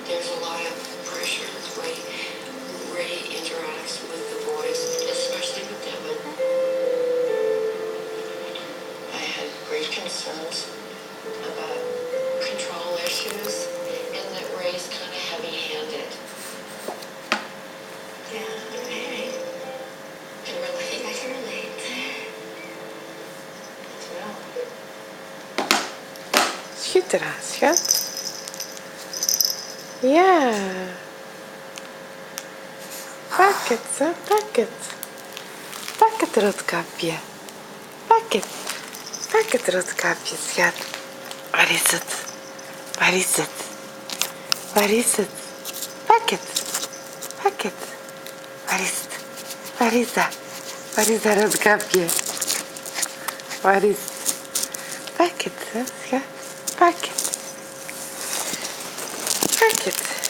There's a lot of pressure the way Ray interacts with the boys, especially with Devin. I had great concerns about control issues and that Ray's kind of heavy-handed. Yeah, I can relate. I can relate. Schiet eraan, schat. Ja. Pak het, hè? Pak het. Pak het roodkapje. Pak het. Pak het roodkapje, schat. Waar is het? Waar is het? Waar is het? Pak het. Pak het. Waar is het? Waar is dat? Waar is dat roodkapje? Waar is het? Pak het, hè, schat. Pak het. Pak het.